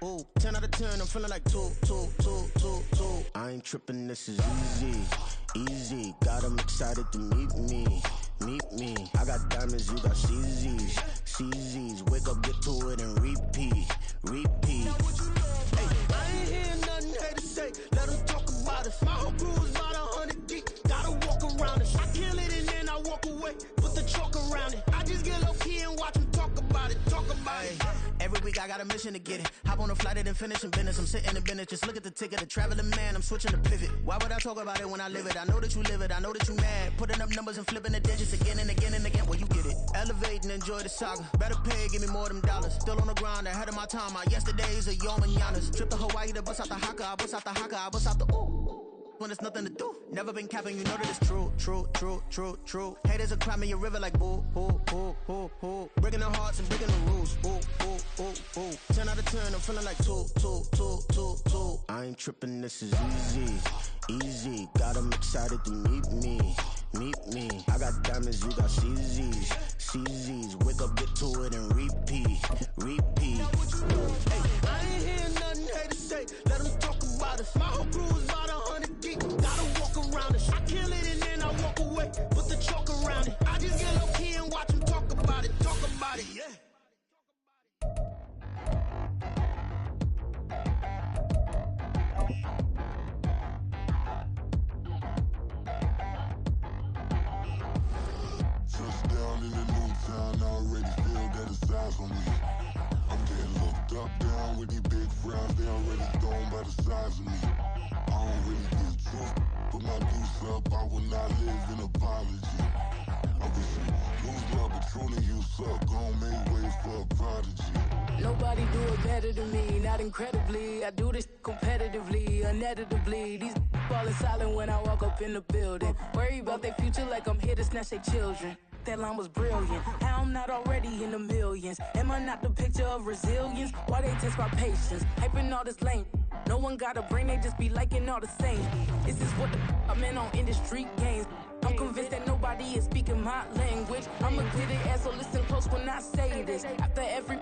Ooh, 10 out of 10, I'm feeling like two. I ain't tripping, this is easy. Got 'em excited to meet me. I got diamonds, you got CZs. Wake up, get to it and repeat. Hey, I ain't hear nothing hate to say. Let them talk about it. My whole crew is about 100 deep. Gotta walk around it. I kill it and then I walk away. Put the chalk around it. I just get low key and watch them talk about it. Every week I got a mission to get it. Hop on a flight and then finish in business. I'm sitting in business, just look at the ticket. A traveling man, I'm switching to pivot. Why would I talk about it when I live it? I know that you live it, I know that you mad. Putting up numbers and flipping the digits again and again and again. Well, you get it. Elevate and enjoy the saga. Better pay, give me more of them dollars. Still on the grind, ahead of my time. My yesterdays are your mananas. Trip to Hawaii to bust out the haka. I bust out the haka, I bust out the ooh. When there's nothing to do. Never been capping, you know that it's true. Haters will cry me a river like boo. Breaking the hearts and breaking the rules. Ooh. 10 out of 10, I'm feeling like two. I ain't tripping, this is easy. Got 'em excited to meet me. I got diamonds, you got CZs. Wake up, get to it and repeat. Hey, I ain't hear nothing hate to say. Let 'em talk about it. My whole crew is about 100 deep. Gotta walk around it. I kill it and then I walk away. Put the chalk around it. I just get low key and watch them talk about it. Yeah. Touchdown in the new town, I already feel that it's eyes on me. I'm getting looked up, down with these big frowns, they already thrown by the size of me. I don't really give truth, put my deuce up, I will not live in apology. I wish you lose love, but truly you suck, gon' make way for a prodigy. Nobody do it better than me, not incredibly. I do this competitively, uneditably. These falling silent when I walk up in the building. Worry about their future like I'm here to snatch their children. That line was brilliant. How I'm not already in the millions? Am I not the picture of resilience? Why they test my patience? Hyping all this lame. No one got a brain, they just be liking all the same. This is what the I'm in on industry games. I'm convinced that nobody is speaking my language. I'm a good ass, so listen close when I say this. After every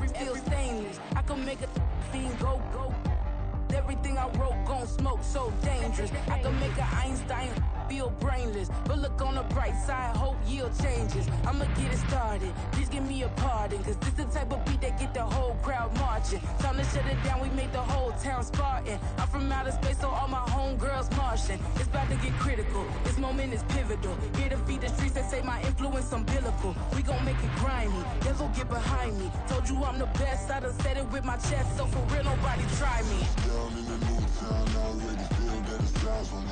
feel stainless. I can make a fiend go. Everything I wrote gon' smoke, so dangerous. I can make an Einstein feel brainless, but look on the bright side, hope yield changes. I'ma get it started, please give me a pardon, cause this the type of beat that get the whole crowd marching. Time to shut it down, we made the whole town Spartan. I'm from outer space, so all my homegirls Martian. It's about to get critical, this moment is pivotal. Here to feed the streets that say my influence umbilical. We gon' make it grimy, devil get behind me. Told you I'm the best, I done said it with my chest, so for real nobody try me. Down in the new town, I already feel that it's eyes on me.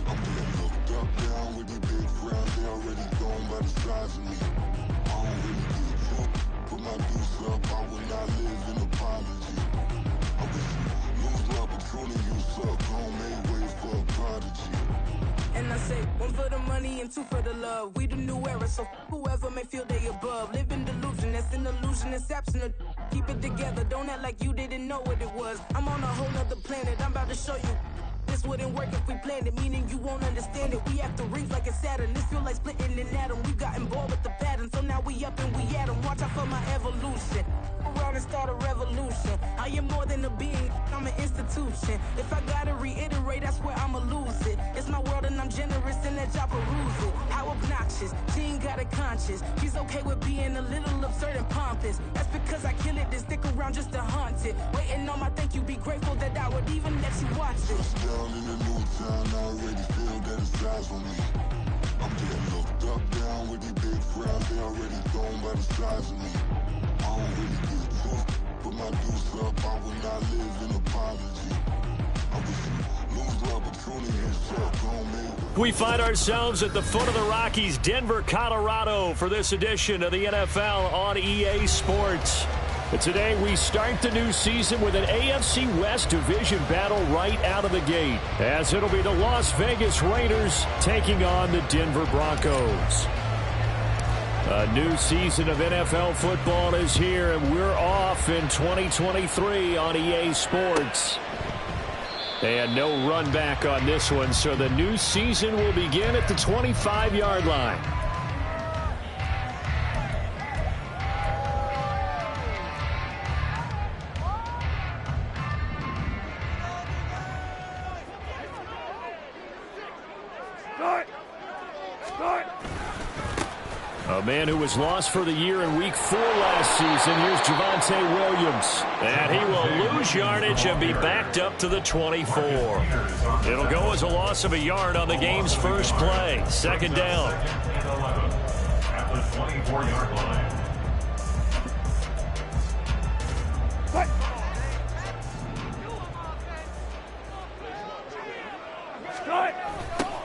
I'm getting looked up, down with these big frowns, they already thrown by the size of me. I don't really give truth, put my deuce up, I will not live in apology. I wish you lose love, but truly you suck, gon' make way for a prodigy. And I say, one for the money and two for the love. We the new era, so whoever may feel they above. Live in delusion, that's an illusion, it's absent. Keep it together, don't act like you didn't know what it was. I'm on a whole nother planet, I'm about to show you. This wouldn't work if we planned it, meaning you won't understand it. We have to rings like a Saturn, this feel like splitting an atom. We got involved with the pattern, so now we up and we at 'em. Watch out for my evolution. Around and start a revolution. I am more than a being, I'm an institution. If I gotta reiterate, that's where I'ma lose it. It's my world and I'm generous and let y'all peruse it. How obnoxious, she ain't got a conscience. She's okay with being a little absurd and pompous. That's because I kill it, then stick around just to haunt it. Waiting on my thank you, be grateful that I would even let you watch it. Down in the new town, I already feel that it's eyes on me. I'm getting looked up, down with these big frowns, they already thrown by the size of me. I don't really give truth, put my deuce up, I will not live in apology. I wish you lose love, but truly you suck, gon' make. We find ourselves at the foot of the Rockies, Denver, Colorado, for this edition of the NFL on EA Sports. But today we start the new season with an AFC West division battle right out of the gate, as it'll be the Las Vegas Raiders taking on the Denver Broncos. A new season of NFL football is here, and we're off in 2023 on EA Sports. And no run back on this one, so the new season will begin at the 25-yard line. A man who was lost for the year in Week 4 last season. Here's Javonte Williams. And he will lose yardage and be backed up to the 24. It'll go as a loss of a yard on the game's first play. Second down. At the 24-yard line.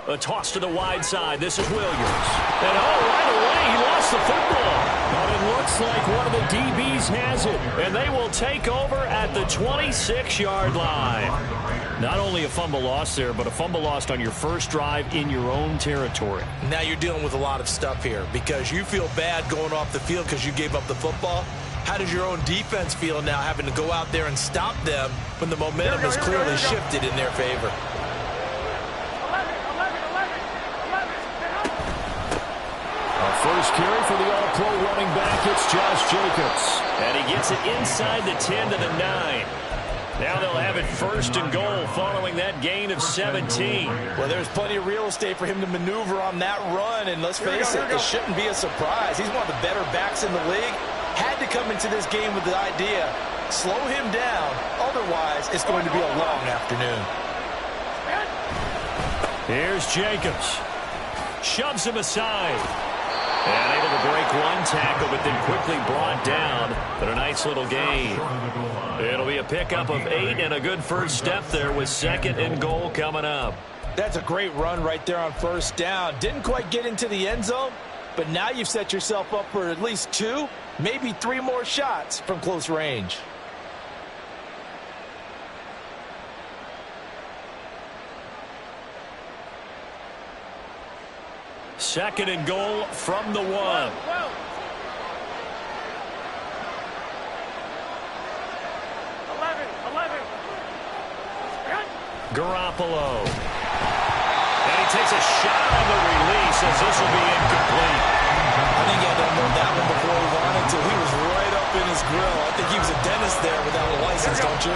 A toss to the wide side. This is Williams. And right away, he lost the football. But it looks like one of the DBs has it. And they will take over at the 26-yard line. Not only a fumble loss there, but a fumble lost on your first drive in your own territory. Now you're dealing with a lot of stuff here because you feel bad going off the field because you gave up the football. How does your own defense feel now having to go out there and stop them when the momentum has clearly shifted in their favor? First carry for the all-pro running back, it's Josh Jacobs. And he gets it inside the 10 to the 9. Now they'll have it first and goal following that gain of 17. Well, there's plenty of real estate for him to maneuver on that run. And let's face it, it shouldn't be a surprise. He's one of the better backs in the league. Had to come into this game with the idea, slow him down. Otherwise, it's going to be a long afternoon. Here's Jacobs. Shoves him aside. And able to break one tackle, but then quickly brought down. But a nice little gain. It'll be a pickup of 8 and a good first step there with second and goal coming up. That's a great run right there on first down. Didn't quite get into the end zone, but now you've set yourself up for at least 2, maybe 3 more shots from close range. Second and goal from the 1. Garoppolo. And he takes a shot on the release as this will be incomplete. I think he had to know that one before he wanted to. He was right up in his grill. I think he was a dentist there without a license, don't you?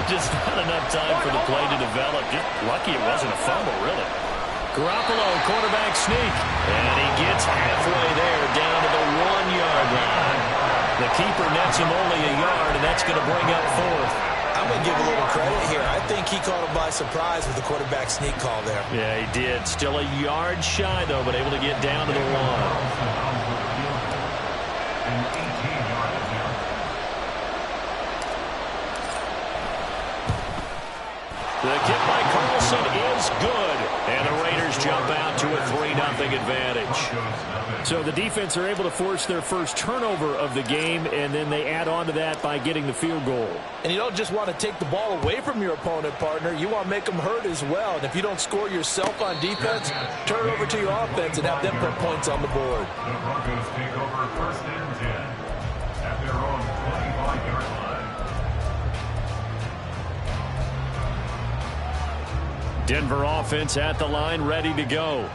Just not enough time for the play to develop. Just lucky it wasn't a fumble, really. Garoppolo, quarterback sneak. And he gets halfway there down to the 1-yard line. The keeper nets him only a yard, and that's going to bring up 4th. I'm going to give a little credit here. I think he caught him by surprise with the quarterback sneak call there. Yeah, he did. Still a yard shy, though, but able to get down to the 1. The kick by Carlson is good. And the Raiders jump out to a 3-0 advantage. So the defense are able to force their first turnover of the game, and then they add on to that by getting the field goal. And you don't just want to take the ball away from your opponent, partner. You want to make them hurt as well. And if you don't score yourself on defense, turn it over to your offense and have them put points on the board. The Broncos take over first and 10 at their own 25-yard line. Denver offense at the line, ready to go.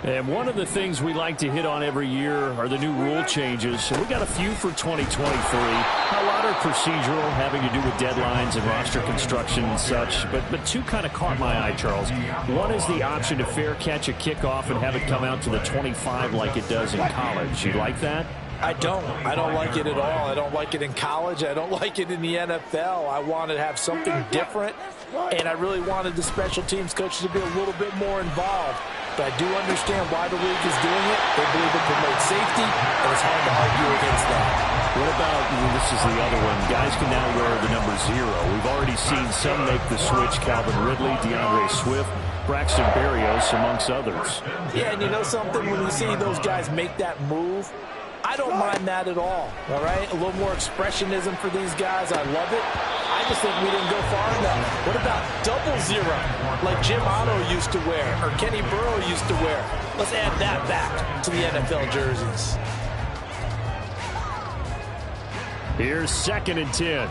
And one of the things we like to hit on every year are the new rule changes. So we got a few for 2023. A lot are procedural, having to do with deadlines and roster construction and such. But 2 kind of caught my eye, Charles. One is the option to fair catch a kickoff and have it come out to the 25 like it does in college. You like that? I don't like it at all. I don't like it in college. I don't like it in the NFL. I want to have something different, and I really wanted the special teams coaches to be a little bit more involved. But I do understand why the league is doing it. They believe it promotes safety, and it's hard to argue against that. What about, this is the other one, guys can now wear the number 0. We've already seen some make the switch, Calvin Ridley, DeAndre Swift, Braxton Berrios, amongst others. Yeah, and you know something? When you see those guys make that move, I don't mind that at all right? A little more expressionism for these guys. I love it. I just think we didn't go far enough. What about 00, like Jim Otto used to wear or Kenny Burrow used to wear? Let's add that back to the NFL jerseys. Here's second and 10.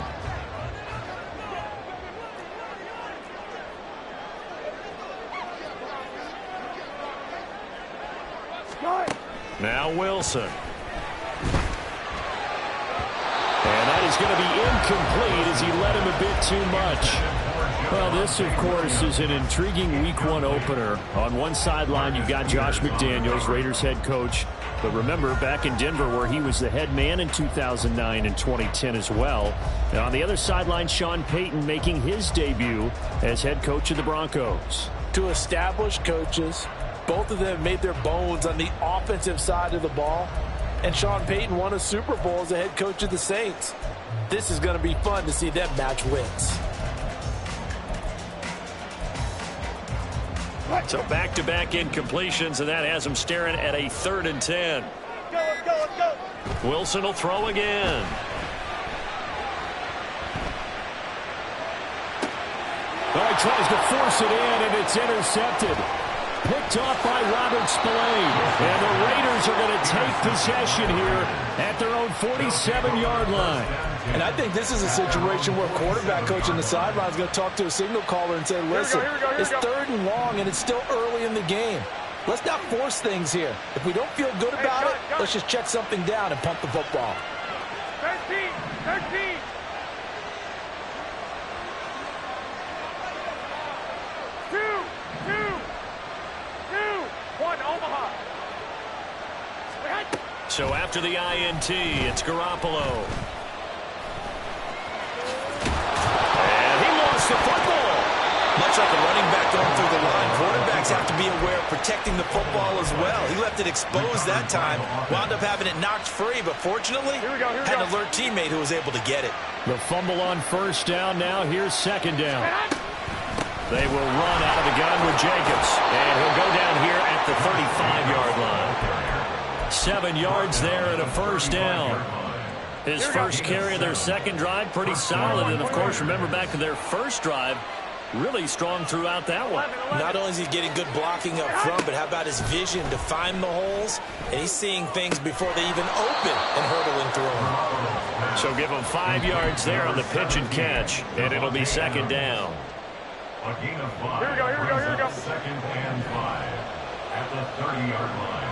Now Wilson. And that is going to be incomplete as he led him a bit too much. Well, this, of course, is an intriguing Week 1 opener. On one sideline, you've got Josh McDaniels, Raiders head coach. But remember, back in Denver, where he was the head man in 2009 and 2010 as well. And on the other sideline, Sean Payton making his debut as head coach of the Broncos. Two established coaches. Both of them made their bones on the offensive side of the ball. And Sean Payton won a Super Bowl as the head coach of the Saints. This is going to be fun to see them match wins. So back-to-back incompletions, and that has him staring at a 3rd and 10. Let's go. Wilson will throw again. Well, he tries to force it in, and it's intercepted. Picked off by Robert Spillane. And the Raiders are going to take possession here at their own 47-yard line. And I think this is a situation where quarterback coach on the sideline is going to talk to a signal caller and say, listen, it's 3rd and long, and it's still early in the game. Let's not force things here. If we don't feel good about it, let's just check something down and pump the football. 13. 2, 1, Omaha. So after the INT, it's Garoppolo. And he lost the football. Much like a running back going through the line, quarterbacks have to be aware of protecting the football as well. He left it exposed that time, wound up having it knocked free, but fortunately had an alert teammate who was able to get it. The fumble on 1st down. Now here's 2nd down. They will run out of the gun with Jacobs, and he'll go down here at the 35-yard line. 7 yards there and a 1st down. His first carry of their 2nd drive, pretty solid. And, of course, remember back to their 1st drive, really strong throughout that one. Not only is he getting good blocking up front, but how about his vision to find the holes? And he's seeing things before they even open and hurdling through them. So give him 5 yards there on the pitch and catch, and it'll be 2nd down. A gain of 5. Here we go. 2nd and 5 at the 30-yard line.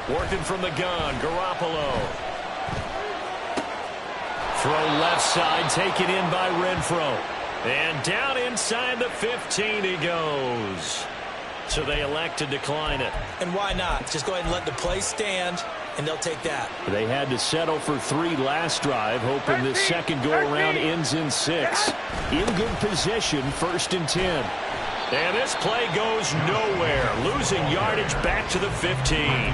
Working from the gun, Garoppolo. Throw left side, taken in by Renfro. And down inside the 15 he goes. So they elect to decline it. And why not? Just go ahead and let the play stand, and they'll take that. They had to settle for 3 last drive, hoping this second go-around ends in 6. In good position, 1st and 10. And this play goes nowhere. Losing yardage back to the 15.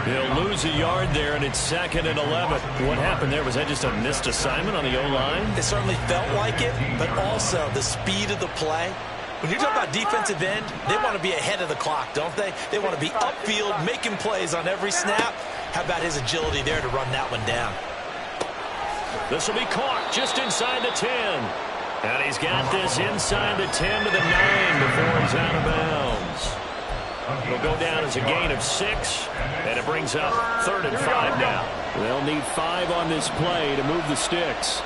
He'll lose a yard there, and it's 2nd and 11. What happened there? Was that just a missed assignment on the O-line? It certainly felt like it, but also the speed of the play. When you're talking about defensive end, they want to be ahead of the clock, don't they? They want to be upfield, making plays on every snap. How about his agility there to run that one down? This will be caught just inside the 10. And he's got this inside the 10 to the 9 before he's out of bounds. It'll go down as a gain of 6, and it brings up 3rd and 5 now. They'll need 5 on this play to move the sticks.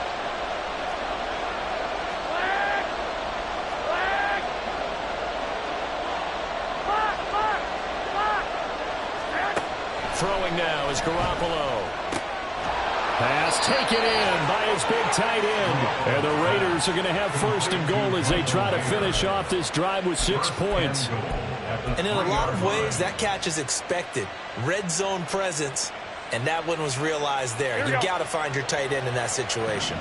Throwing now is Garoppolo. Pass taken in by his big tight end. And the Raiders are going to have 1st and goal as they try to finish off this drive with 6 points. And in a lot of ways, that catch is expected. Red zone presence, and that one was realized there. You've got to find your tight end in that situation.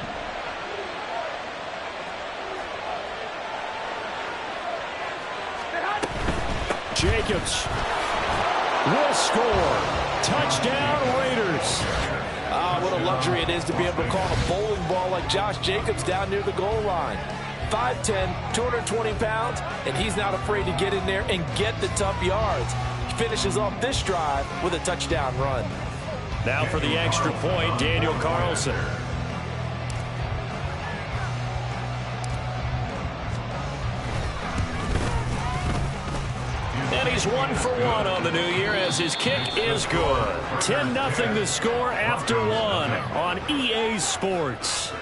Jacobs will score. Touchdown, Raiders. What a luxury it is to be able to call a bowling ball like Josh Jacobs down near the goal line. 5'10", 220 pounds, and he's not afraid to get in there and get the tough yards. He finishes off this drive with a touchdown run. Now for the extra point, Daniel Carlson. And he's 1 for 1 on the new year as his kick is good. 10-0 the score after 1 on EA Sports.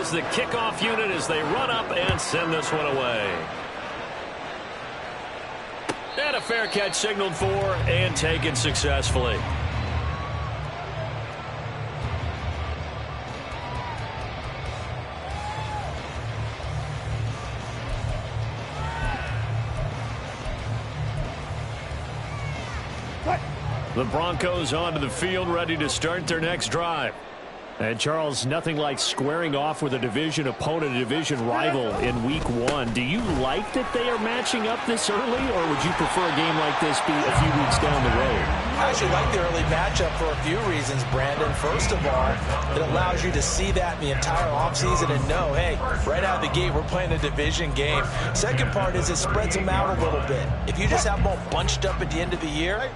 is the kickoff unit as they run up and send this one away. And a fair catch signaled for and taken successfully. The Broncos onto the field, ready to start their next drive. And, Charles, nothing like squaring off with a division opponent, a division rival in Week 1. Do you like that they are matching up this early, or would you prefer a game like this be a few weeks down the road? I actually like the early matchup for a few reasons, Brandon. First of all, it allows you to see that in the entire offseason and know, hey, right out of the gate, we're playing a division game. Second part is it spreads them out a little bit. If you just have them all bunched up at the end of the year,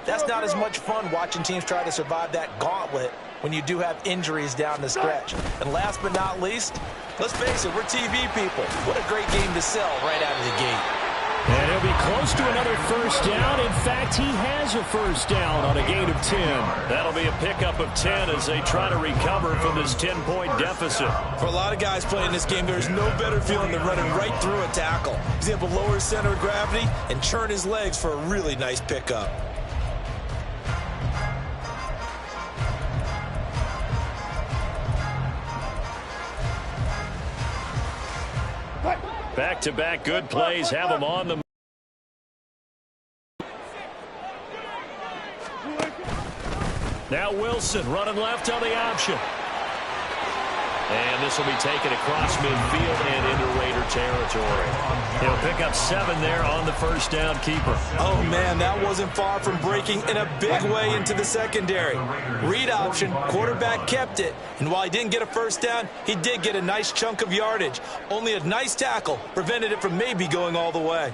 that's not as much fun watching teams try to survive that gauntlet when you do have injuries down the stretch. And last but not least, let's face it, we're TV people. What a great game to sell right out of the gate. And he'll be close to another first down. In fact, he has a first down on a gain of 10. That'll be a pickup of 10 as they try to recover from this 10-point deficit. For a lot of guys playing this game, there's no better feeling than running right through a tackle. He's able to lower his center of gravity and churn his legs for a really nice pickup. Back-to-back good plays have them on the. Now Wilson running left on the option. And this will be taken across midfield and into Raider territory. He'll pick up 7 there on the first down keeper. Oh, man, that wasn't far from breaking in a big way into the secondary. Read option, quarterback kept it. And while he didn't get a first down, he did get a nice chunk of yardage. Only a nice tackle prevented it from maybe going all the way.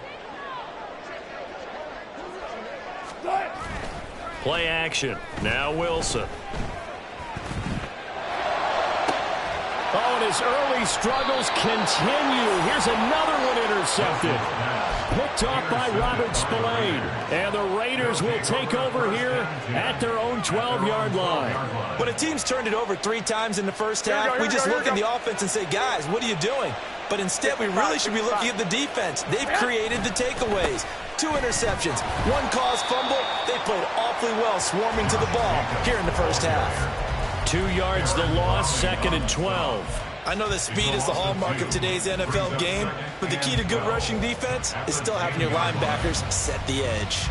Play action. Now Wilson. Oh, and his early struggles continue. Here's another one intercepted. Picked off by Robert Spillane. And the Raiders will take over here at their own 12-yard line. When a team's turned it over 3 times in the first half, we just look at the offense and say, guys, what are you doing? But instead, we really should be looking at the defense. They've created the takeaways. 2 interceptions, 1 caused fumble. They played awfully well swarming to the ball here in the first half. 2 yards the loss, 2nd and 12. I know that speed is the hallmark of today's NFL game, but the key to good rushing defense is still having your linebackers set the edge.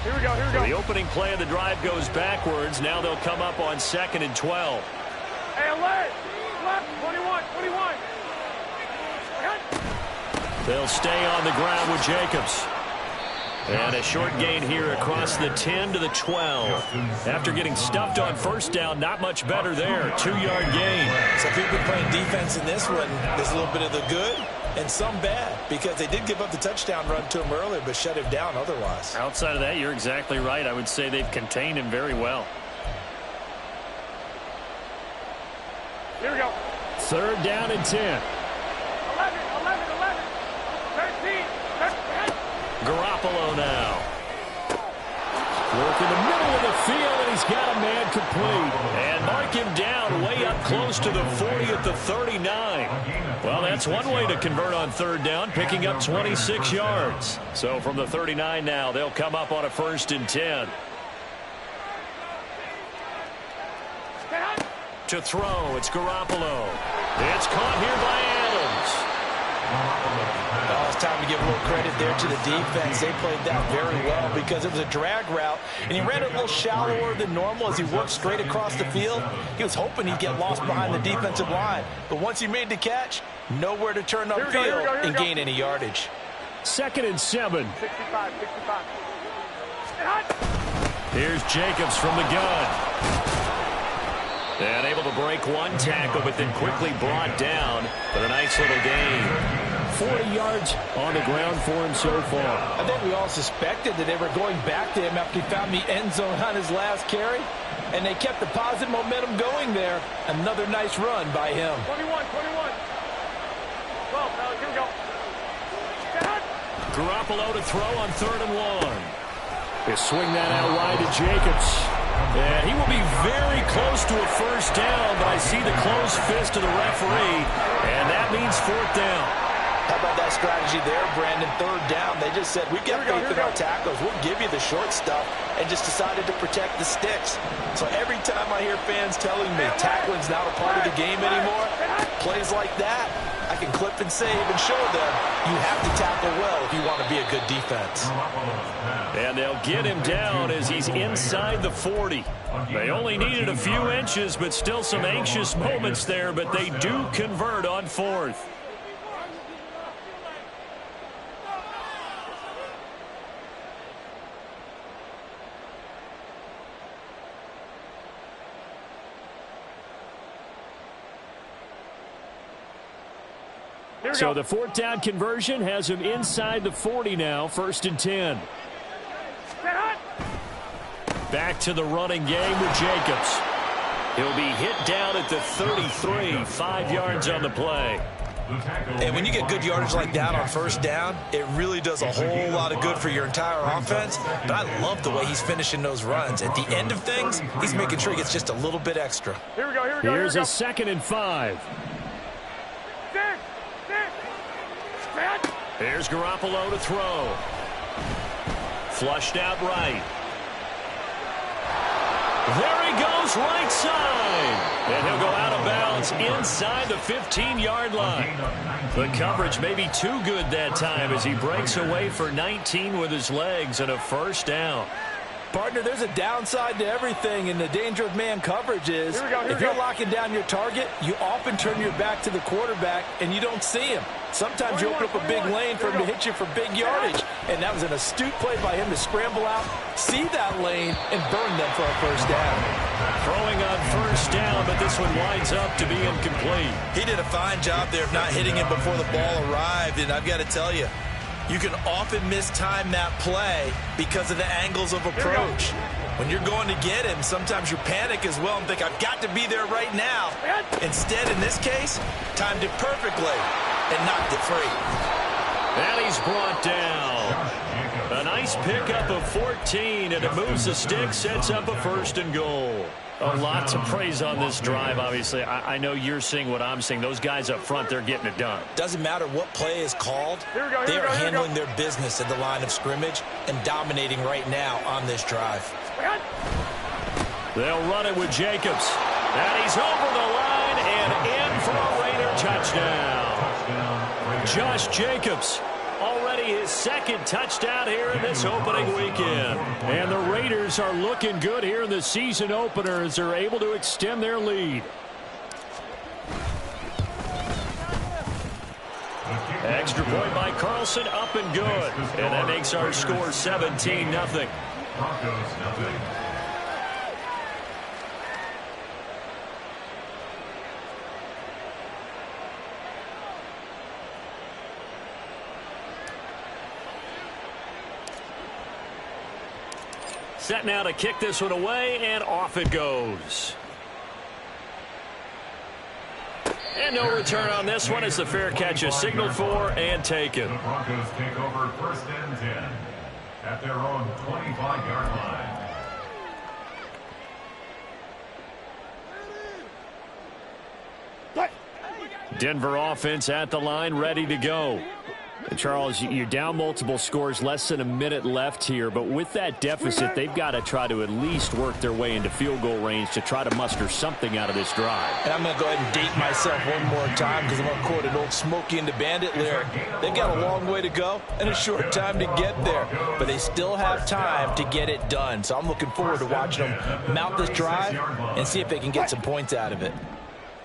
Here we go. So the opening play of the drive goes backwards. Now they'll come up on 2nd and 12. Hey, left, 21. They'll stay on the ground with Jacobs. And a short gain here across the 10 to the 12. After getting stuffed on first down, not much better there. 2-yard gain. So people playing defense in this one, there's a little bit of the good and some bad, because they did give up the touchdown run to him earlier, but shut him down otherwise. Outside of that, you're exactly right. I would say they've contained him very well. Here we go. 3rd down and 10. 11, 13. Garoppolo now. Work in the middle of the field, and he's got a man complete. And mark him down way up close to the 40 at the 39. Well, that's one way to convert on 3rd down, picking up 26 yards. So from the 39 now, they'll come up on a 1st and 10. To throw, it's Garoppolo. It's caught here by Adams. Oh, it's time to give a little credit there to the defense. They played that very well because it was a drag route, and he ran it a little shallower than normal as he worked straight across the field. He was hoping he'd get lost behind the defensive line, but once he made the catch, nowhere to turn upfield and gain any yardage. 2nd and 7. 65. Here's Jacobs from the gun. And able to break 1 tackle, but then quickly brought down for a nice little gain. 40 yards on the ground for him so far. I think we all suspected that they were going back to him after he found the end zone on his last carry, and they kept the positive momentum going there. Another nice run by him. 21. 12, fellas, here we go. Garoppolo to throw on 3rd and 1. They swing that out wide to Jacobs. And he will be very close to a first down, but I see the closed fist of the referee, and that means fourth down. How about that strategy there, Brandon? Third down, they just said, we've got faith in our tackles. We'll give you the short stuff, and just decided to protect the sticks. So every time I hear fans telling me tackling's not a part of the game anymore, plays like that, I can clip and save and show them you have to tackle well if you want to be a good defense. And they'll get him down as he's inside the 40. They only needed a few inches, but still some anxious moments there, but they do convert on fourth. So the fourth down conversion has him inside the 40 now, 1st and 10. Back to the running game with Jacobs. He'll be hit down at the 33, 5 yards on the play. And when you get good yardage like that on first down, it really does a whole lot of good for your entire offense. But I love the way he's finishing those runs. At the end of things, he's making sure he gets just a little bit extra. Here we go. Here's a 2nd and 5. Here's Garoppolo to throw. Flushed out right. There he goes, right side. And he'll go out of bounds inside the 15-yard line. The coverage may be too good that time as he breaks away for 19 with his legs and a first down. Partner, there's a downside to everything, and the danger of man coverage is if you're locking down your target, you often turn your back to the quarterback and you don't see him. Sometimes you open up a big lane for him to hit you for big yardage, and that was an astute play by him to scramble out, see that lane, and burn them for a first down. Throwing on first down, but this one winds up to be incomplete. He did a fine job there of not hitting him before the ball arrived, and I've got to tell you, you can often mistime that play because of the angles of approach. When you're going to get him, sometimes you panic as well and think, I've got to be there right now. Instead, in this case, timed it perfectly and knocked it free. And he's brought down. A nice pickup of 14, and it moves the stick, sets up a 1st and goal. A lot to praise on this drive, obviously. I know you're seeing what I'm seeing. Those guys up front, they're getting it done. Doesn't matter what play is called. They are handling their business at the line of scrimmage and dominating right now on this drive. They'll run it with Jacobs. And he's over the line and in for a Raider touchdown. Josh Jacobs. Already his 2nd touchdown here in this opening weekend. And the Raiders are looking good here in the season opener as they're able to extend their lead. Extra point by Carlson, up and good. And that makes our score 17-0. Broncos nothing. Set now to kick this one away, and off it goes. And no return on this one as the fair catch is signaled for and taken. The Broncos take over 1st and 10 at their own 25-yard line. Denver offense at the line, ready to go. And Charles, you're down multiple scores, less than a minute left here, but with that deficit, they've got to try to at least work their way into field goal range to try to muster something out of this drive. And I'm going to go ahead and date myself one more time because I'm going to quote an old Smokey and the Bandit lyric. They've got a long way to go and a short time to get there, but they still have time to get it done. So I'm looking forward to watching them mount this drive and see if they can get some points out of it.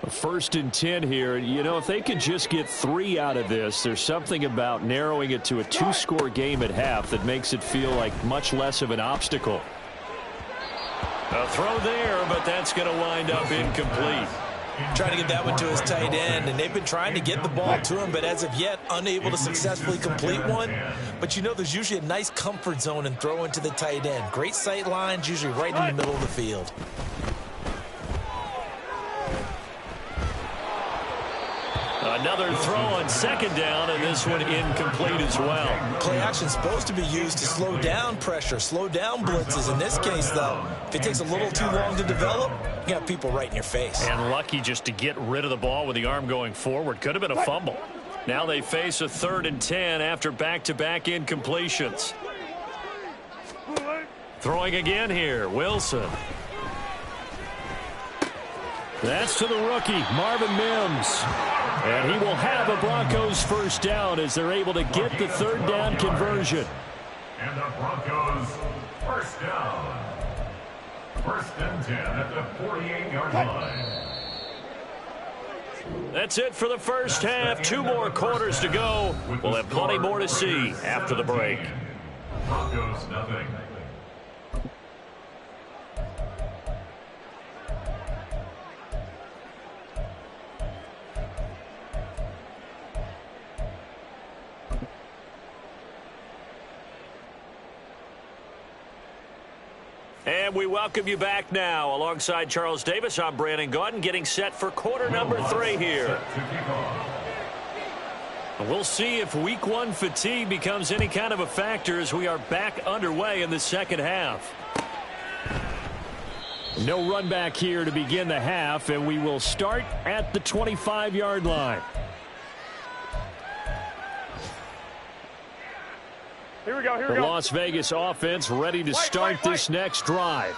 1st and 10 here. You know, if they could just get 3 out of this, there's something about narrowing it to a 2-score game at half that makes it feel like much less of an obstacle. A throw there, but that's going to wind up incomplete. Trying to get that one to his tight end, and they've been trying to get the ball to him, but as of yet, unable to successfully complete one. But you know, there's usually a nice comfort zone in throwing to the tight end. Great sight lines, usually right in the middle of the field. Another throw on second down, and this one incomplete as well. Play action is supposed to be used to slow down pressure, slow down blitzes. In this case, though, if it takes a little too long to develop, you got people right in your face. And lucky just to get rid of the ball with the arm going forward. Could have been a fumble. Now they face a 3rd and 10 after back-to-back incompletions. Throwing again here, Wilson. That's to the rookie, Marvin Mims. And he will have a Broncos first down as they're able to get the 3rd down conversion. And the Broncos first down. 1st and 10 at the 48-yard line. That's it for the first half. 2 more quarters to go. We'll have plenty more to see after the break. Broncos nothing. And we welcome you back now. Alongside Charles Davis, I'm Brandon Gaudin, getting set for quarter number 3 here. We'll see if week 1 fatigue becomes any kind of a factor as we are back underway in the second half. No run back here to begin the half, and we will start at the 25-yard line. Here we go, here we The go. Las Vegas offense ready to start this next drive.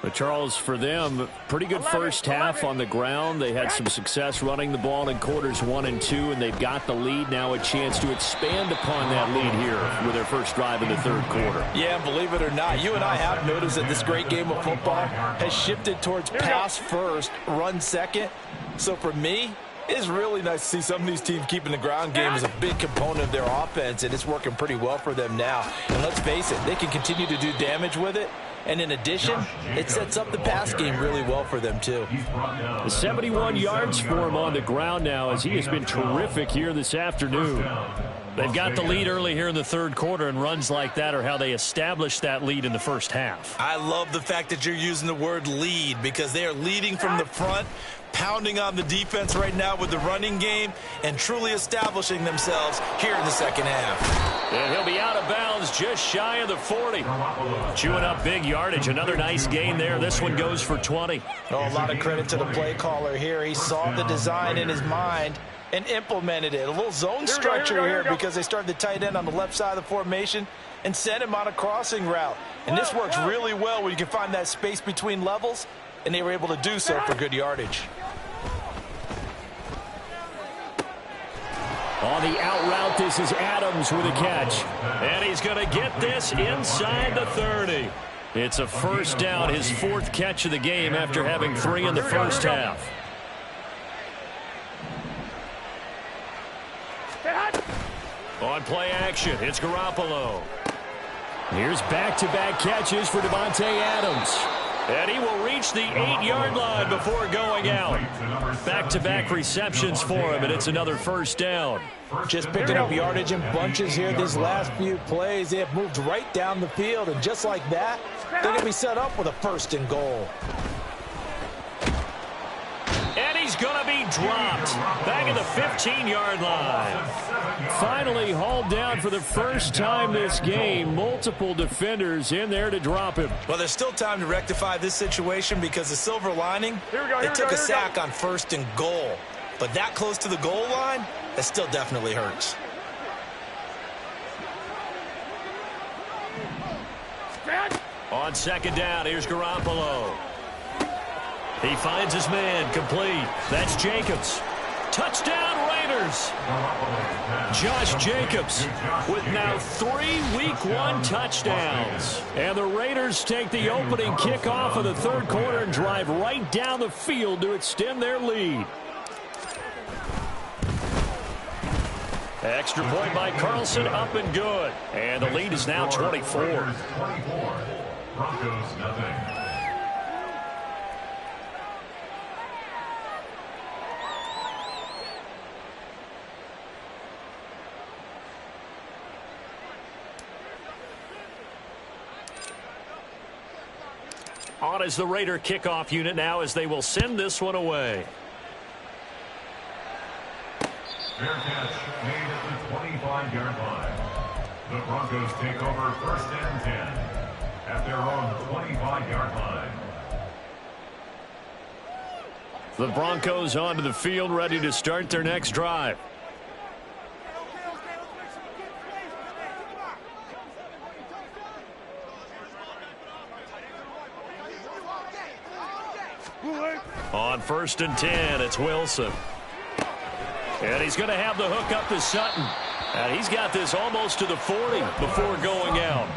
But Charles, for them, pretty good first half on the ground. They had some success running the ball in quarters 1 and 2, and they've got the lead. Now a chance to expand upon that lead here with their first drive in the 3rd quarter. Yeah, believe it or not, you and I have noticed that this great game of football has shifted towards pass first, run second. So for me, it's really nice to see some of these teams keeping the ground game as a big component of their offense, and it's working pretty well for them now. And let's face it, they can continue to do damage with it. And in addition, it sets up the pass game really well for them, too. 71 yards for him on the ground now as he has been terrific here this afternoon. They've got the lead early here in the 3rd quarter, and runs like that are how they established that lead in the first half. I love the fact that you're using the word lead because they are leading from the front, pounding on the defense right now with the running game, and truly establishing themselves here in the second half. And he'll be out of bounds just shy of the 40. Chewing up big yardage. Another nice gain there. This one goes for 20. Oh, a lot of credit to the play caller here. He saw the design in his mind and implemented it. A little zone structure here because they started the tight end on the left side of the formation and sent him on a crossing route. And this works really well when you can find that space between levels, and they were able to do so for good yardage. On the out route, this is Adams with a catch. And he's going to get this inside the 30. It's a first down, his 4th catch of the game after having 3 in the first half. On play action, it's Garoppolo. Here's back-to-back catches for Devontae Adams. And he will reach the 8-yard line before going out. Back-to-back receptions for him, and it's another first down. Just picking up yardage in bunches here these last few plays. They have moved right down the field, and just like that, they're going to be set up with a 1st and goal. And he's going to be dropped back at the 15-yard line. Finally hauled down for the first time this game. Multiple defenders in there to drop him. Well, there's still time to rectify this situation because the silver lining, they took a sack on 1st and goal. But that close to the goal line, that still definitely hurts. On second down, here's Garoppolo. He finds his man, complete. That's Jacobs. Touchdown, Raiders. Josh Jacobs with now 3 Week 1 touchdowns. And the Raiders take the opening kickoff of the 3rd quarter and drive right down the field to extend their lead. Extra point by Carlson, up and good. And the lead is now 24. Broncos nothing. On is the Raider kickoff unit now as they will send this one away. Fair catch made at the 25-yard line. The Broncos take over 1st and 10 at their own 25-yard line. The Broncos onto the field, ready to start their next drive. On 1st and 10, it's Wilson. And he's going to have the hook up to Sutton. And he's got this almost to the 40 before going out.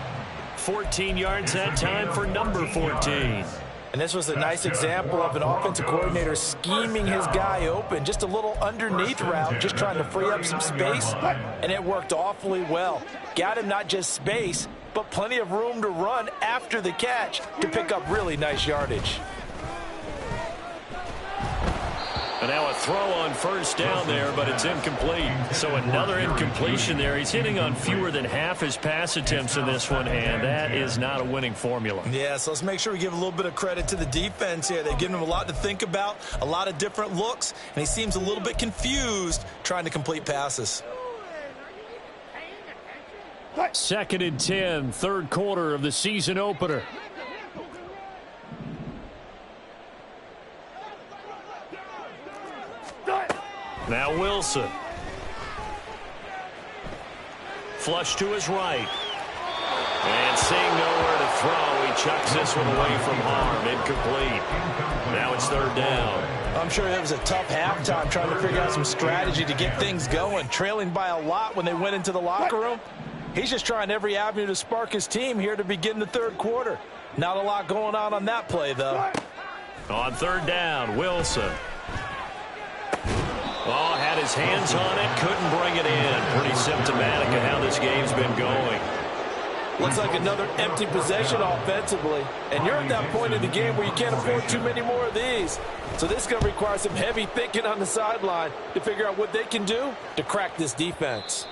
14 yards that time for number 14. And this was a nice example of an offensive coordinator scheming his guy open. Just a little underneath route, just trying to free up some space. And it worked awfully well. Got him not just space, but plenty of room to run after the catch to pick up really nice yardage. And now a throw on 1st down there, but it's incomplete. So another incompletion there. He's hitting on fewer than half his pass attempts in this one, and that is not a winning formula. Yeah, so let's make sure we give a little bit of credit to the defense here. They've given him a lot to think about, a lot of different looks, and he seems a little bit confused trying to complete passes. 2nd and 10, 3rd quarter of the season opener. Now Wilson. Flush to his right. And seeing nowhere to throw, he chucks this one away from harm. Incomplete. Now it's 3rd down. I'm sure it was a tough halftime trying to figure out some strategy to get things going. Trailing by a lot when they went into the locker room. He's just trying every avenue to spark his team here to begin the 3rd quarter. Not a lot going on that play, though. On 3rd down, Wilson. Oh, had his hands on it, couldn't bring it in. Pretty symptomatic of how this game's been going. Looks like another empty possession offensively. And you're at that point in the game where you can't afford too many more of these. So this is going to require some heavy thinking on the sideline to figure out what they can do to crack this defense.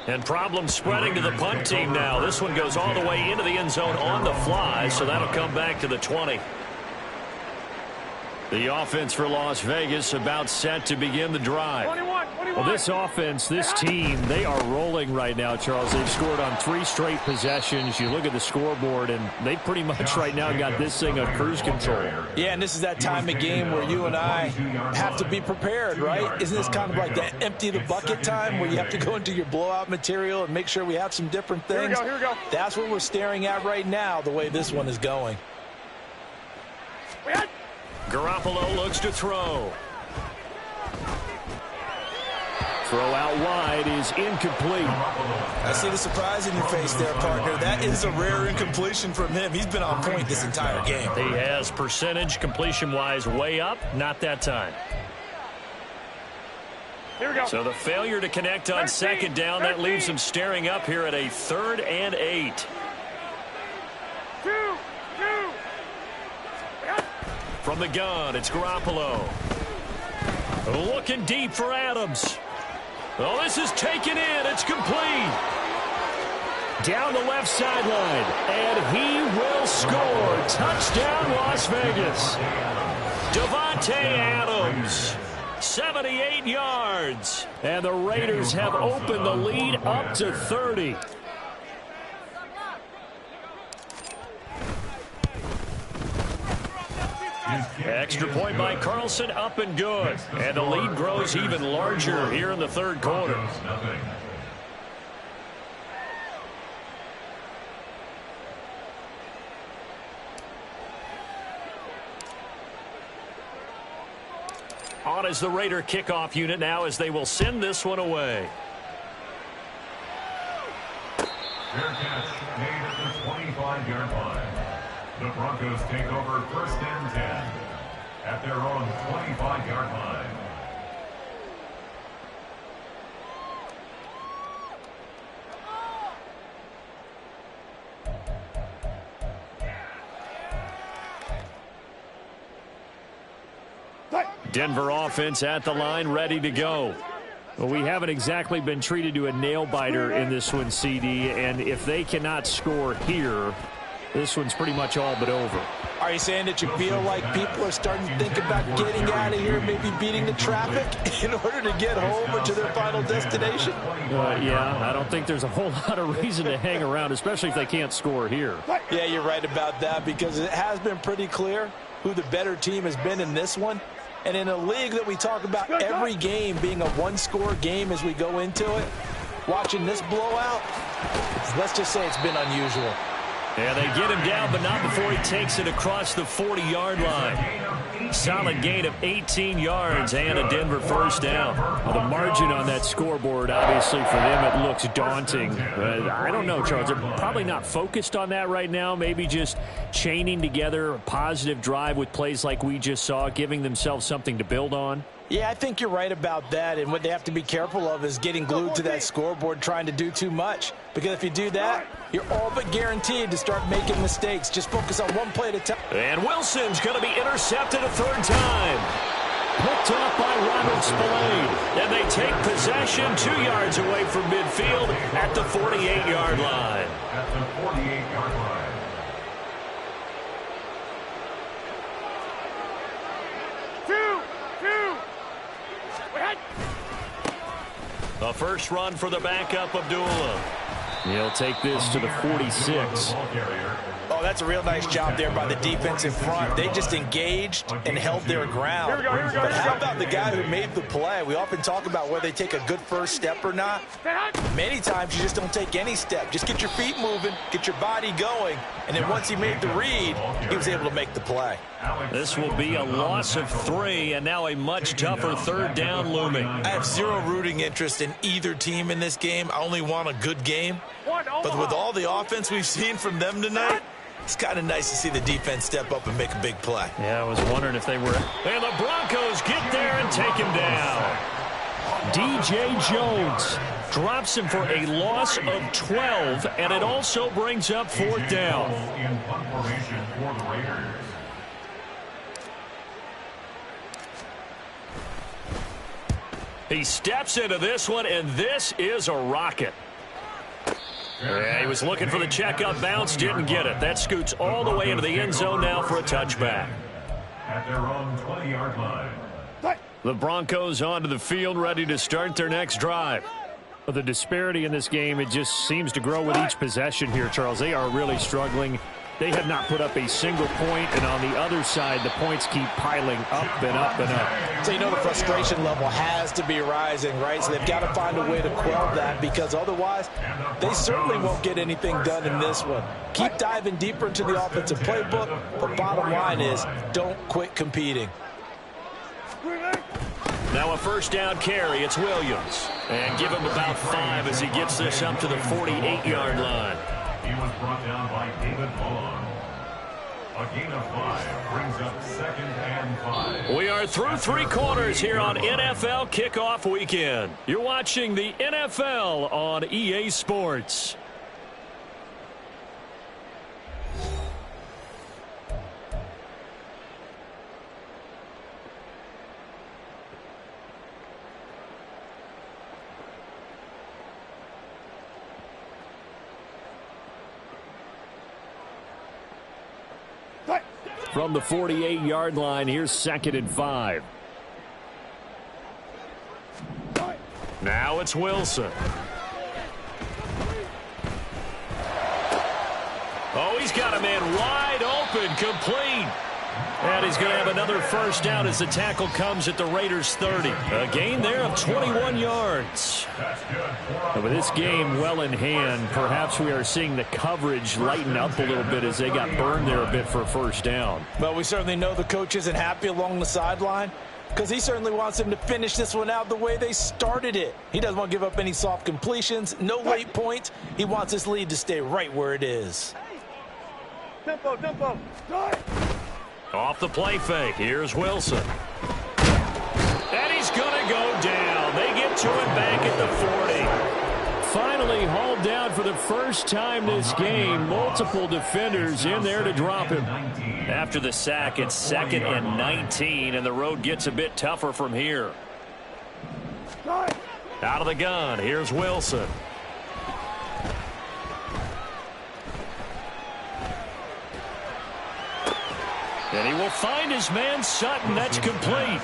And problems spreading to the punt team now. This one goes all the way into the end zone on the fly, so that'll come back to the 20. The offense for Las Vegas about set to begin the drive. 21. Well, this offense, this team, they are rolling right now, Charles. They've scored on 3 straight possessions. You look at the scoreboard, and they pretty much right now got this thing on cruise control. Yeah, and this is that time of game where you and I have to be prepared, right? Isn't this kind of like that empty the bucket time where you have to go into your blowout material and make sure we have some different things? Here we go. That's what we're staring at right now, the way this one is going. Garoppolo looks to throw. Throw out wide is incomplete. I see the surprise in your face there, partner. That is a rare incompletion from him. He's been on point this entire game. He has percentage completion-wise way up. Not that time. Here we go. So the failure to connect on 2nd down, that leaves him staring up here at a 3rd and 8. 2. From the gun, it's Garoppolo. Looking deep for Adams. Oh, this is taken in. It's complete. Down the left sideline. And he will score. Touchdown, Las Vegas. Davante Adams. 78 yards. And the Raiders have opened the lead up to 30. Extra point by Carlson, up and good. And the lead grows even larger here in the 3rd quarter. On is the Raider kickoff unit now as they will send this one away. Fair catch made at the 25-yard line. The Broncos take over 1st and 10 at their own 25-yard line. Denver offense at the line, ready to go. Well, we haven't exactly been treated to a nail-biter in this one, CD, and if they cannot score here, this one's pretty much all but over. All Are you saying that you feel like people are starting to think about getting out of here, maybe beating the traffic in order to get home or to their final destination? Yeah, I don't think there's a whole lot of reason to hang around, especially if they can't score here. Yeah, you're right about that, because it has been pretty clear who the better team has been in this one. And in a league that we talk about every game being a one-score game as we go into it, watching this blowout, let's just say it's been unusual. Yeah, they get him down, but not before he takes it across the 40-yard line. Solid gain of 18 yards and a Denver first down. Well, the margin on that scoreboard, obviously, for them, it looks daunting. I don't know, Charles. They're probably not focused on that right now. Maybe just chaining together a positive drive with plays like we just saw, giving themselves something to build on. Yeah, I think you're right about that, and what they have to be careful of is getting glued to that scoreboard trying to do too much, because if you do that, you're all but guaranteed to start making mistakes. Just focus on one play at a time. And Wilson's going to be intercepted a third time. Picked off by Robert Spillane, and they take possession 2 yards away from midfield at the 48-yard line. At the 48-yard line. A first run for the backup, Abdullah. He'll take this to the 46. Oh, that's a real nice job there by the defense in front. They just engaged and held their ground. But how about the guy who made the play? We often talk about whether they take a good first step or not. Many times you just don't take any step. Just get your feet moving, get your body going, and then once he made the read, he was able to make the play. This will be a loss of 3, and now a much tougher third down looming. I have zero rooting interest in either team in this game. I only want a good game. But with all the offense we've seen from them tonight, it's kind of nice to see the defense step up and make a big play. Yeah, I was wondering if they were. And the Broncos get there and take him down. DJ Jones drops him for a loss of 12, and it also brings up fourth down. In punt formation for the Raiders. He steps into this one, and this is a rocket. Yeah, he was looking for the checkup bounce, didn't get it. That scoots all the way into the end zone now for a touchback. At their own 20-yard line. The Broncos onto the field, ready to start their next drive. But the disparity in this game, it just seems to grow with each possession here, Charles. They are really struggling. They have not put up a single point, and on the other side, the points keep piling up and up and up. So you know the frustration level has to be rising, right? So they've got to find a way to quell that, because otherwise they certainly won't get anything done in this one. Keep diving deeper into the offensive playbook. The bottom line is don't quit competing. Now a first down carry. It's Williams. And give him about 5 as he gets this up to the 48-yard line. He was brought down by David Long. A gain of 5 brings up 2nd and 5. We are through 3 quarters here on NFL Kickoff Weekend. You're watching the NFL on EA Sports. From the 48-yard line, here's 2nd and 5. Now it's Wilson. Oh, he's got a man wide open, complete. And he's going to have another first down as the tackle comes at the Raiders' 30. A gain there of 21 yards. And with this game well in hand, perhaps we are seeing the coverage lighten up a little bit as they got burned there a bit for a first down. Well, we certainly know the coach isn't happy along the sideline, because he certainly wants them to finish this one out the way they started it. He doesn't want to give up any soft completions, no late points. He wants this lead to stay right where it is. Tempo. Off the play fake, here's Wilson. And he's going to go down. They get to him back at the 40. Finally hauled down for the first time this game. Multiple defenders in there to drop him. After the sack, it's 2nd and 19, and the road gets a bit tougher from here. Out of the gun, here's Wilson. And he will find his man Sutton. That's complete.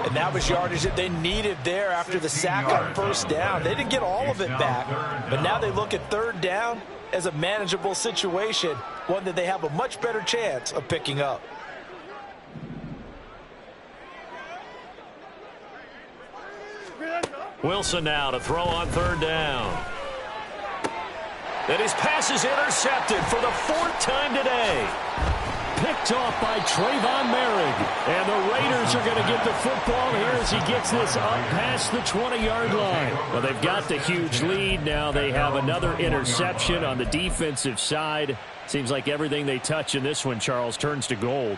And that was yardage that they needed there after the sack on first down. They didn't get all of it back, but now they look at third down as a manageable situation, one that they have a much better chance of picking up. Wilson now to throw on third down. And his pass is intercepted for the 4th time today. Picked off by Trayvon Merrick. And the Raiders are going to get the football here as he gets this up past the 20-yard line. Well, they've got the huge lead. Now they have another interception on the defensive side. Seems like everything they touch in this one, Charles, turns to gold.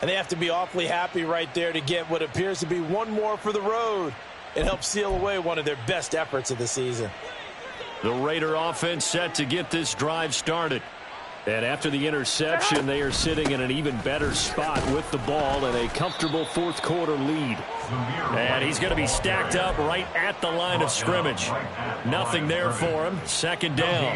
And they have to be awfully happy right there to get what appears to be one more for the road. It helps seal away one of their best efforts of the season. The Raider offense set to get this drive started. And after the interception, they are sitting in an even better spot with the ball and a comfortable 4th quarter lead. And he's going to be stacked up right at the line of scrimmage. Nothing there for him. 2nd down.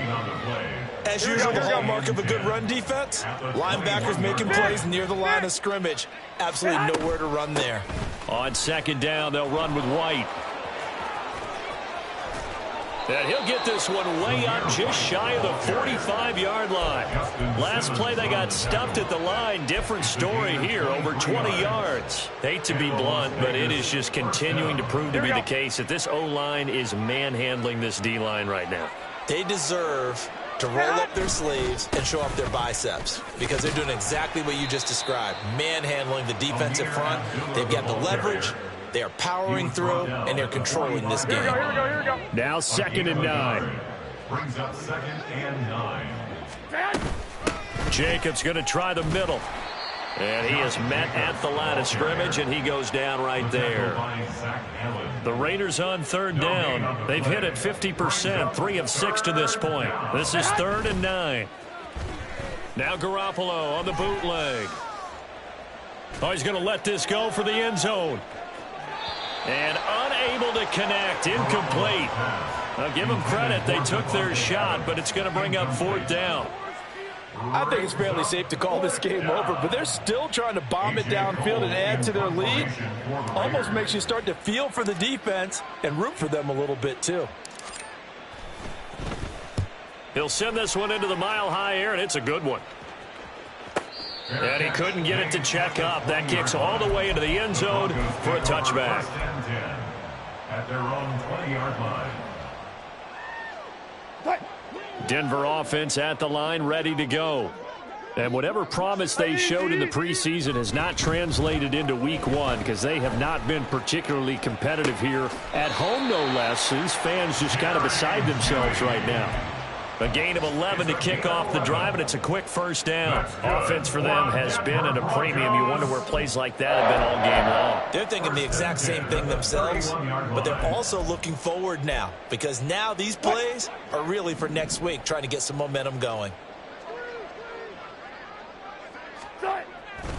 As usual, the hallmark of a good run defense, linebackers making plays near the line of scrimmage. Absolutely nowhere to run there. On 2nd down, they'll run with White. And he'll get this one way up just shy of the 45-yard line. Last play, they got stuffed at the line. Different story here, over 20 yards. Hate to be blunt, but it is just continuing to prove to be the case that this O-line is manhandling this D-line right now. They deserve to roll up their sleeves and show off their biceps because they're doing exactly what you just described, manhandling the defensive front. They've got the leverage. They are powering through, and they're controlling this game. Now 2nd and 9. Brings up 2nd and 9. Jacobs going to try the middle. And he is met at the line of scrimmage, and he goes down right there. The Raiders on 3rd down. They've hit it 50%, 3 of 6 to this point. This is 3rd and 9. Now Garoppolo on the bootleg. Oh, he's going to let this go for the end zone. And unable to connect, incomplete. I'll give them credit. They took their shot, but it's going to bring up 4th down. I think it's fairly safe to call this game over, but they're still trying to bomb it downfield and add to their lead. Almost makes you start to feel for the defense and root for them a little bit, too. He'll send this one into the mile-high air, and it's a good one. And he couldn't get it to check up. That kicks all the way into the end zone for a touchback. At their own 20-yard line. Denver offense at the line, ready to go. And whatever promise they showed in the preseason has not translated into week 1 because they have not been particularly competitive here at home, no less. These fans just kind of beside themselves right now. A gain of 11 to kick off the drive, and it's a quick 1st down. Offense for them has been at a premium. You wonder where plays like that have been all game long. They're thinking the exact same thing themselves, but they're also looking forward now because now these plays are really for next week, trying to get some momentum going.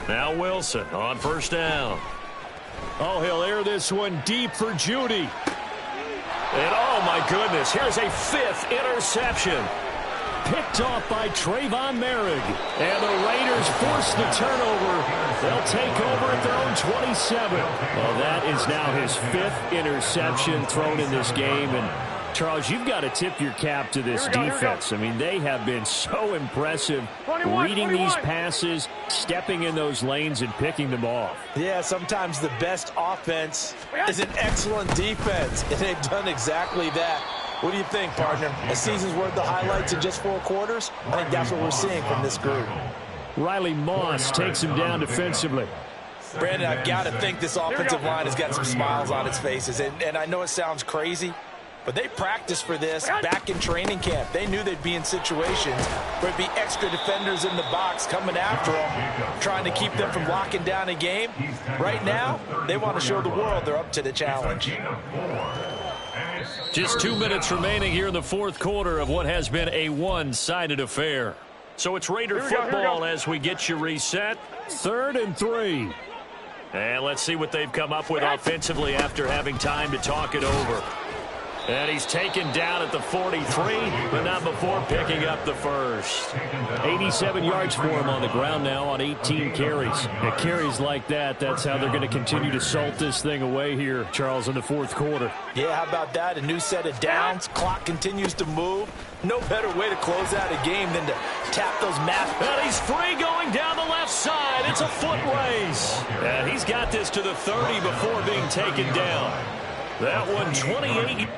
Now Wilson on 1st down. Oh, he'll air this one deep for Judy. And, oh, my goodness, here's a 5th interception. Picked off by Trayvon Merrick. And the Raiders force the turnover. They'll take over at their own 27. Well, that is now his 5th interception thrown in this game. And, Charles, you've got to tip your cap to this defense. I mean, they have been so impressive reading these passes, stepping in those lanes, and picking them off. Yeah, sometimes the best offense is an excellent defense, and they've done exactly that. What do you think, partner? A season's worth of highlights in just 4 quarters? I think that's what we're seeing from this group. Riley Moss takes him down defensively. Brandon, I've got to think this offensive line has got some smiles on its faces, and I know it sounds crazy, but they practiced for this back in training camp. They knew they'd be in situations where it'd be extra defenders in the box coming after them, trying to keep them from locking down a game. Right now, they want to show the world they're up to the challenge. Just 2 minutes remaining here in the 4th quarter of what has been a one-sided affair. So it's Raider football as we get you reset. 3rd and 3. And let's see what they've come up with offensively after having time to talk it over. And he's taken down at the 43, but not before picking up the first. 87 yards for him on the ground now on 18 carries. And carries like that, that's how they're going to continue to salt this thing away here, Charles, in the fourth quarter. Yeah, how about that? A new set of downs. Clock continues to move. No better way to close out a game than to tap those math. And he's free going down the left side. It's a foot race. And he's got this to the 30 before being taken down. That one, 28.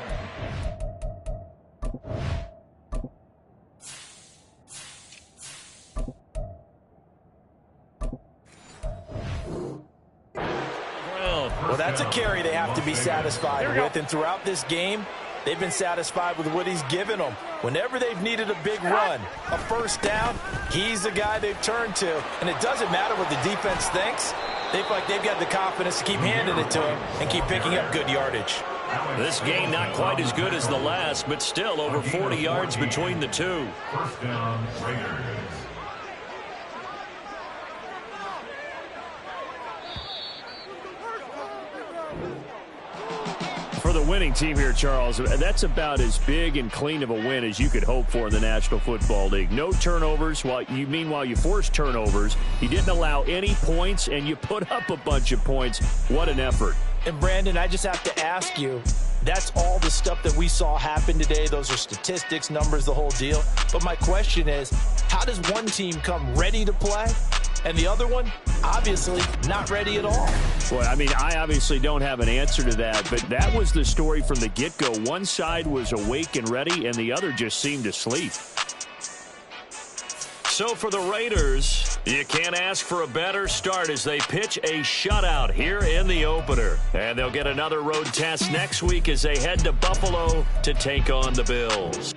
Well, that's a carry they have to be satisfied with, and throughout this game, they've been satisfied with what he's given them. Whenever they've needed a big run, a first down, he's the guy they've turned to. And it doesn't matter what the defense thinks. They feel like they've got the confidence to keep handing it to him and keep picking up good yardage. This game not quite as good as the last, but still over 40 yards between the two. First down, Raiders. For the winning team here, Charles, that's about as big and clean of a win as you could hope for in the National Football League. No turnovers. Meanwhile, you forced turnovers. You didn't allow any points, and you put up a bunch of points. What an effort. And, Brandon, I just have to ask you, that's all the stuff that we saw happen today. Those are statistics, numbers, the whole deal. But my question is, how does one team come ready to play and the other one, obviously, not ready at all? Boy, I mean, I obviously don't have an answer to that, but that was the story from the get-go. One side was awake and ready, and the other just seemed to sleep. So for the Raiders, you can't ask for a better start as they pitch a shutout here in the opener. And they'll get another road test next week as they head to Buffalo to take on the Bills.